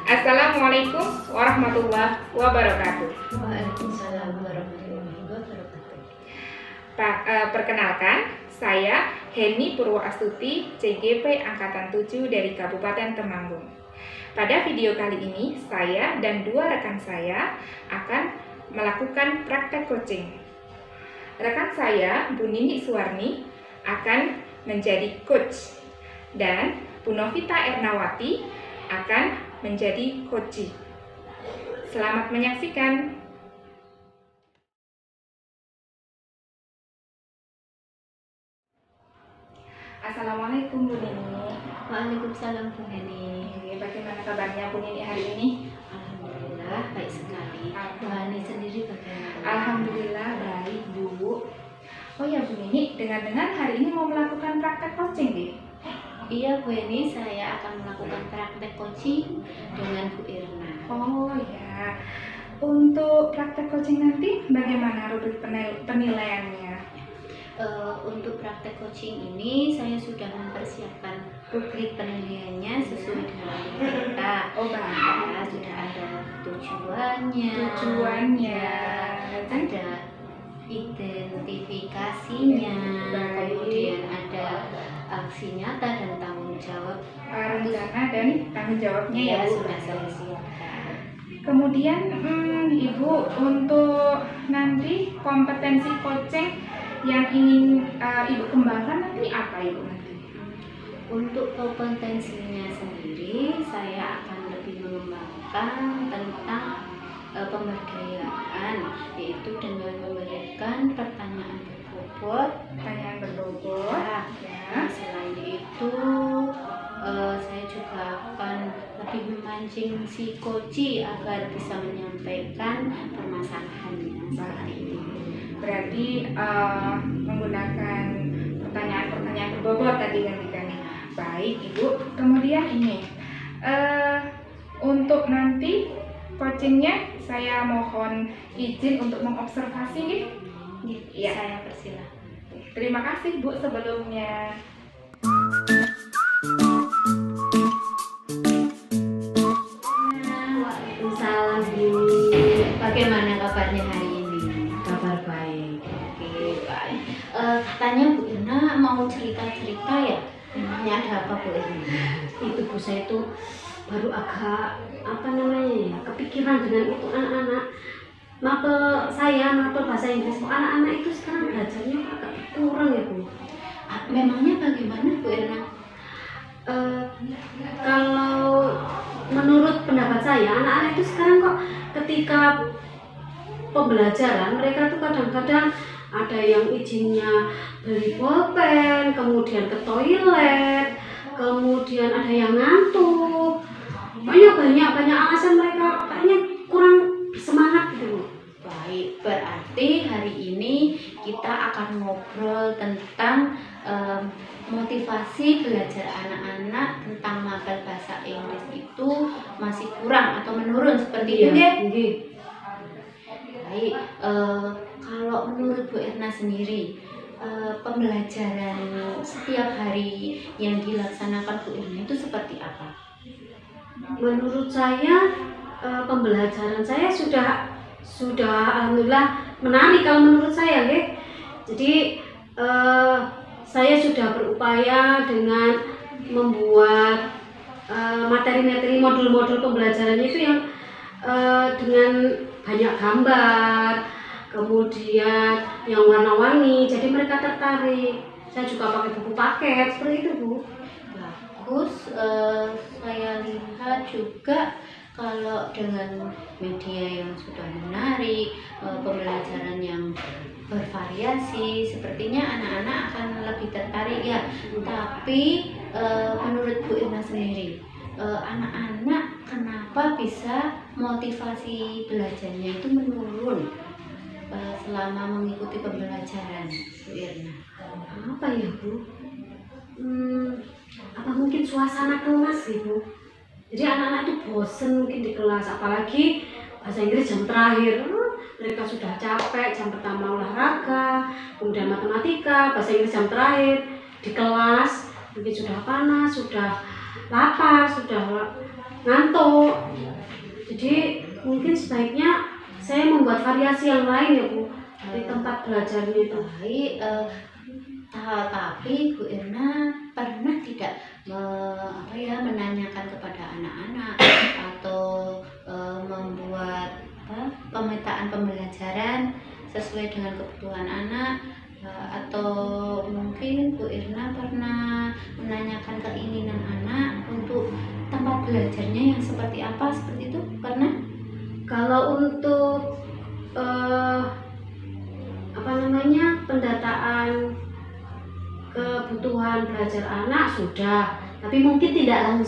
Assalamualaikum warahmatullahi wabarakatuh. Waalaikumsalam warahmatullahi wabarakatuh. Perkenalkan, saya Heni Purwoastuti, CGP Angkatan 7 dari Kabupaten Temanggung. Pada video kali ini, saya dan dua rekan saya akan melakukan praktek coaching. Rekan saya, Bu Nini Suwarni, akan menjadi coach, dan Bu Novita Ernawati akan menjadi coachee. Selamat menyaksikan. Assalamualaikum Bu Nini. Waalaikumsalam Bu Heni. Bagaimana kabarnya Bu Nini hari ini? Alhamdulillah baik sekali. Bu Hani sendiri bagaimana? Alhamdulillah baik Bu. Oh ya Bu Nini, dengar-dengar hari ini mau melakukan praktek coaching nih? Iya Bu Heni, saya akan melakukan praktek coaching dengan Bu Irna. Oh ya, untuk praktek coaching nanti bagaimana rubrik penilaiannya? Untuk praktek coaching ini saya sudah mempersiapkan rubrik penilaiannya sesuai dengan kita. Oh baik. Sudah ada tujuannya, ada identifikasinya, kemudian ada aksi nyata dan tanggung jawab. Rencana dan tanggung jawabnya ya Bu. Sudah saya siapkan. Kemudian Ibu, untuk nanti kompetensi coaching yang ingin Ibu kembangkan nanti apa Ibu nanti? Untuk kompetensinya sendiri, saya akan lebih mengembangkan tentang pemberdayaan, yaitu dengan memberikan pertanyaan berbobot. Ya. Selain itu, saya juga akan lebih memancing si coachee agar bisa menyampaikan permasalahannya seperti ini. Berarti menggunakan pertanyaan-pertanyaan berbobot tadi kan nih. Baik Ibu. Kemudian ini untuk nanti coachingnya saya mohon izin untuk mengobservasi nih. Ya. Saya persilahkan. Terima kasih Bu sebelumnya. Waalaikumsalam Bu. Bagaimana kabarnya hari ini? Kabar baik. Oke, baik. Katanya Bu Irna mau cerita-cerita ya? Memangnya ada apa Bu Irna? Itu Bu, saya itu baru agak kepikiran dengan itu anak-anak mapel bahasa Inggris. Anak-anak itu sekarang belajarnya agak kurang ya Bu. Memangnya bagaimana Bu Irna? Kalau menurut pendapat saya, anak-anak itu sekarang kok ketika pembelajaran mereka tuh kadang-kadang ada yang izinnya beli pulpen, kemudian ke toilet, kemudian ada yang ngantuk. Pokoknya banyak alasan, mereka kayaknya kurang semangat gitu. Baik, berarti hari ini kita akan ngobrol tentang motivasi belajar anak-anak tentang mapel bahasa Inggris itu masih kurang atau menurun seperti itu ya? Baik, kalau menurut Bu Irna sendiri, pembelajaran setiap hari yang dilaksanakan Bu Irna itu seperti apa? Menurut saya, pembelajaran saya sudah alhamdulillah menarik kalau menurut saya, ya. Jadi saya sudah berupaya dengan membuat materi-materi modul-modul pembelajarannya itu yang dengan banyak gambar, kemudian yang warna-warni, jadi mereka tertarik. Saya juga pakai buku paket seperti itu Bu. Bagus, saya lihat juga kalau dengan media yang sudah menarik, pembelajaran yang bervariasi, sepertinya anak-anak akan lebih tertarik ya. Tapi menurut Bu Irna sendiri, anak-anak kenapa bisa motivasi belajarnya itu menurun selama mengikuti pembelajaran Bu Irna? Apa ya Bu? Apa mungkin suasana kelas gitu? Jadi anak-anak itu bosen mungkin di kelas, apalagi bahasa Inggris jam terakhir. Mereka sudah capek, jam pertama olahraga, kemudian matematika, bahasa Inggris jam terakhir di kelas, mungkin sudah panas, sudah lapar, sudah ngantuk. Jadi mungkin sebaiknya saya membuat variasi yang lain ya Bu di tempat belajarnya itu. Baik, tapi Bu Irna pernah tidak menanyakan kepada anak-anak atau membuat pemetaan pembelajaran sesuai dengan kebutuhan anak, atau mungkin Bu Irna pernah menanyakan keinginan anak untuk tempat belajarnya yang seperti apa, seperti itu pernah? Kalau untuk pendataan kebutuhan belajar anak sudah, tapi mungkin tidak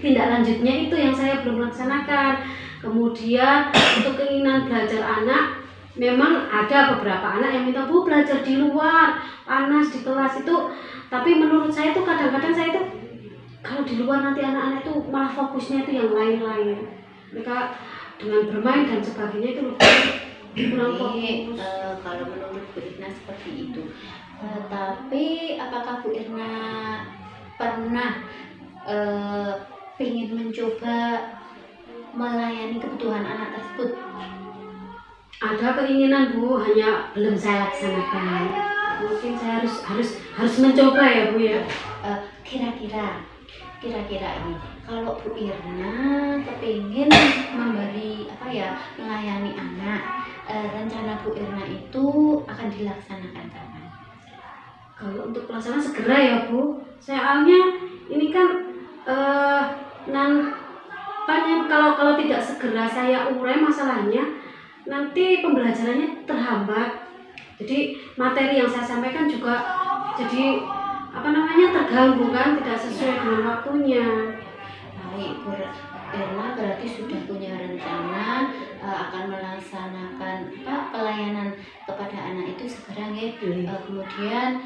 lanjutnya itu yang saya belum laksanakan. Kemudian untuk keinginan belajar anak, memang ada beberapa anak yang minta Bu belajar di luar, panas di kelas itu. Tapi menurut saya itu kadang-kadang saya itu kalau di luar nanti anak-anak itu malah fokusnya itu yang lain-lain. Mereka dengan bermain dan sebagainya itu lebih kurang fokus. Kalau menurut Bu Irna seperti itu. Tapi apakah Bu Irna pernah ingin mencoba melayani kebutuhan anak tersebut? Ada keinginan Bu, hanya belum saya laksanakan. Mungkin saya harus mencoba ya Bu ya. Kira-kira ini kalau Bu Irna kepingin melayani anak, rencana Bu Irna itu akan dilaksanakan kapan? Kalau untuk pelaksanaan segera ya Bu. Soalnya ini kan kalau tidak segera saya urai masalahnya, nanti pembelajarannya terhambat. Jadi materi yang saya sampaikan juga jadi terganggu kan, tidak sesuai dengan waktunya. Baik, Bu Irna berarti sudah punya rencana akan melaksanakan pelayanan kepada anak itu segera ya. Kemudian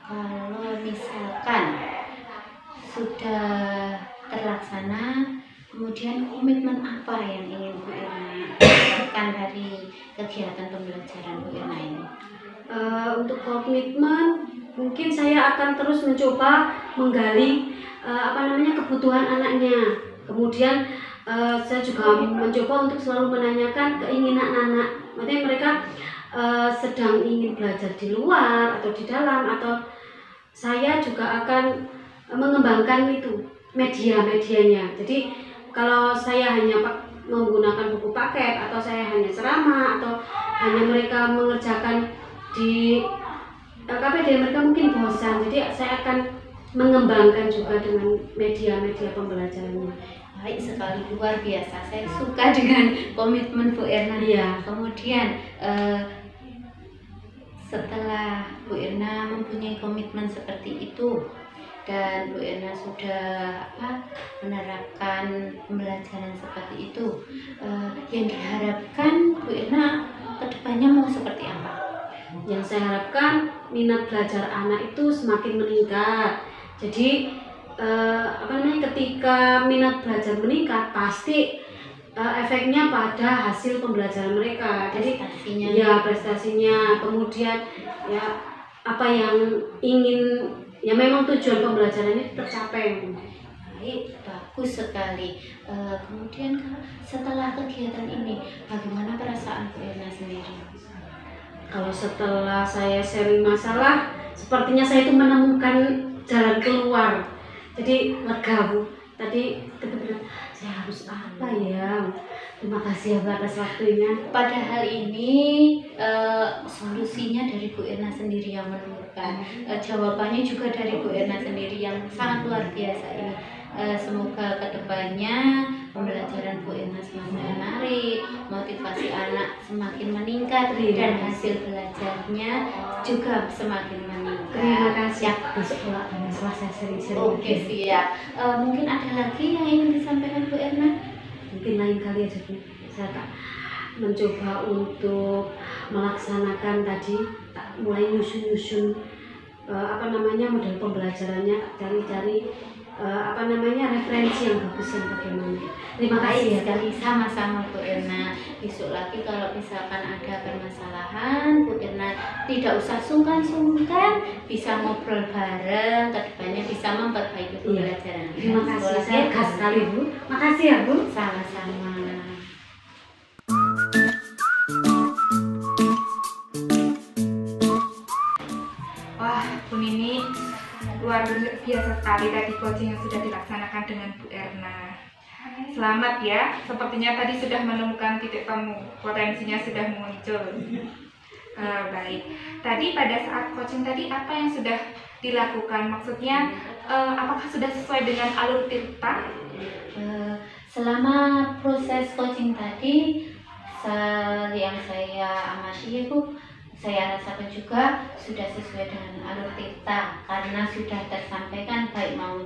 kalau misalkan sudah terlaksana, kemudian komitmen apa yang ingin Bu Irna lakukan dari kegiatan pembelajaran Bu Irna ini? Untuk komitmen, mungkin saya akan terus mencoba menggali kebutuhan anaknya. Kemudian saya juga mencoba untuk selalu menanyakan keinginan anak. Maksudnya mereka sedang ingin belajar di luar atau di dalam, atau saya juga akan mengembangkan itu media-medianya. Jadi kalau saya hanya menggunakan buku paket, atau saya hanya ceramah, atau hanya mereka mengerjakan di KPD, mereka mungkin bosan. Jadi saya akan mengembangkan juga dengan media-media pembelajarannya. Baik sekali, luar biasa. Saya suka dengan komitmen Bu Irna. Iya. Kemudian setelah Bu Irna mempunyai komitmen seperti itu dan Bu Irna sudah menerapkan pembelajaran seperti itu, yang diharapkan Bu Irna kedepannya mau seperti apa? Yang saya harapkan minat belajar anak itu semakin meningkat. Jadi ketika minat belajar meningkat, pasti efeknya pada hasil pembelajaran mereka. Jadi prestasinya, kemudian ya apa yang ingin, ya memang tujuan pembelajarannya tercapai. Baik, bagus sekali. Kemudian setelah kegiatan ini, bagaimana perasaan Bu Irna sendiri? Kalau setelah saya sharing masalah, sepertinya saya itu menemukan jalan keluar. Jadi lega Bu. Tadi benar-benar saya harus apa ya? Terima kasih ya Bu atas waktunya. Pada hal ini solusinya dari Bu Irna sendiri yang menemukan. Jawabannya juga dari Bu Irna sendiri yang sangat luar biasa ini. Semoga kedepannya pembelajaran Bu Irna semakin menarik, motivasi anak semakin meningkat, dan hasil belajarnya juga semakin meningkat. Terima kasih. Besok pula setelah saya sering-sering. Oke, siap. Mungkin ada lagi yang ingin disampaikan Bu Irna? Mungkin lain kali aja Bu. Saya tak mencoba untuk melaksanakan tadi, mulai nyusun model pembelajarannya, cari-cari referensi yang bagus yang bagaimana. Terima kasih ya. sekali, sama-sama Bu Irna. Besok lagi kalau misalkan ada permasalahan, Bu Irna tidak usah sungkan-sungkan, bisa ngobrol bareng, kedepannya bisa memperbaiki pembelajaran. Terima kasih, saya gas sekali Bu. Makasih ya Bu. Sama-sama. Wah, Bu Nini, luar biasa sekali tadi coaching yang sudah dilaksanakan dengan Bu Erna. Selamat ya, sepertinya tadi sudah menemukan titik temu, potensinya sudah muncul. Baik, tadi pada saat coaching tadi apa yang sudah dilakukan? Maksudnya apakah sudah sesuai dengan alur tirta? Selama proses coaching tadi, yang saya amati Bu, saya rasakan juga sudah sesuai dengan alur tirta karena sudah tersampaikan baik mau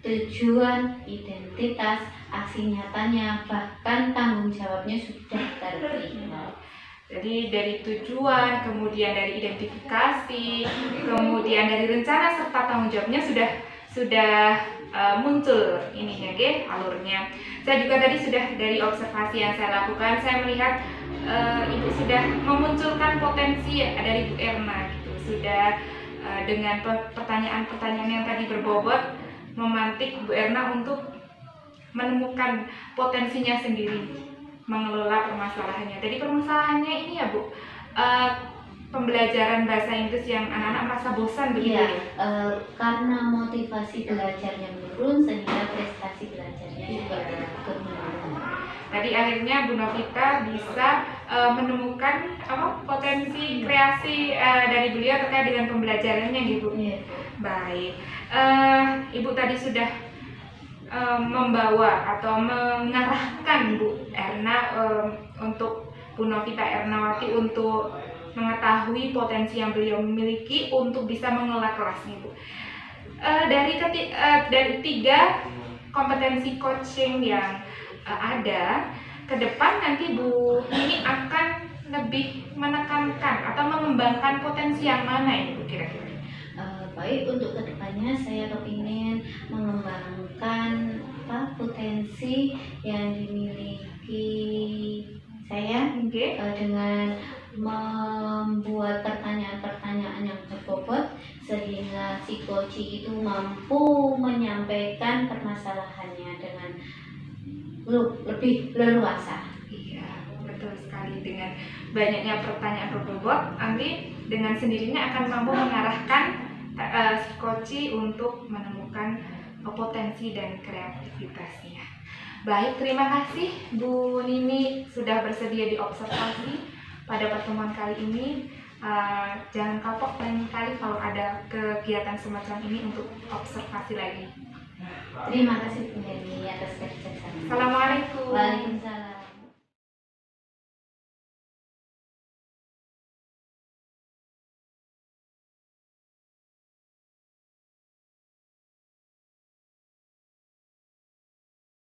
tujuan, identitas, aksi nyatanya, bahkan tanggung jawabnya sudah terlihat. Jadi dari tujuan, kemudian dari identifikasi, kemudian dari rencana serta tanggung jawabnya sudah muncul ininya, alurnya. Saya juga tadi sudah dari observasi yang saya lakukan, saya melihat Ibu sudah memunculkan potensi dari Bu Erna gitu. Sudah dengan pertanyaan-pertanyaan yang tadi berbobot memantik Bu Erna untuk menemukan potensinya sendiri, mengelola permasalahannya. Jadi permasalahannya ini ya Bu, pembelajaran bahasa Inggris yang anak-anak merasa bosan begitu ya? Karena motivasi belajarnya menurun sehingga prestasi belajarnya juga menurun. Tadi akhirnya Bu Novita bisa menemukan potensi kreasi dari beliau terkait dengan pembelajarannya gitu. Baik, Ibu tadi sudah membawa atau mengarahkan Bu Erna untuk Bu Novita Ernawati untuk mengetahui potensi yang beliau miliki untuk bisa mengelola kelasnya Bu. Dari 3 kompetensi coaching yang ada, ke depan nanti Bu ini akan lebih menekankan atau mengembangkan potensi yang mana ini Bu kira-kira? Baik, untuk kedepannya saya kepingin mengembangkan potensi yang dimiliki saya dengan membuat pertanyaan-pertanyaan yang berbobot sehingga si coach itu mampu menyampaikan permasalahannya dengan lebih leluasa. Iya, betul sekali. Dengan banyaknya pertanyaan berbobot, nanti dengan sendirinya akan mampu mengarahkan si coach untuk menemukan potensi dan kreativitasnya. Baik, terima kasih Bu Nini sudah bersedia diobservasi pada pertemuan kali ini. Jangan kapok lain kali kalau ada kegiatan semacam ini untuk observasi lagi. Terima kasih Bu Nini.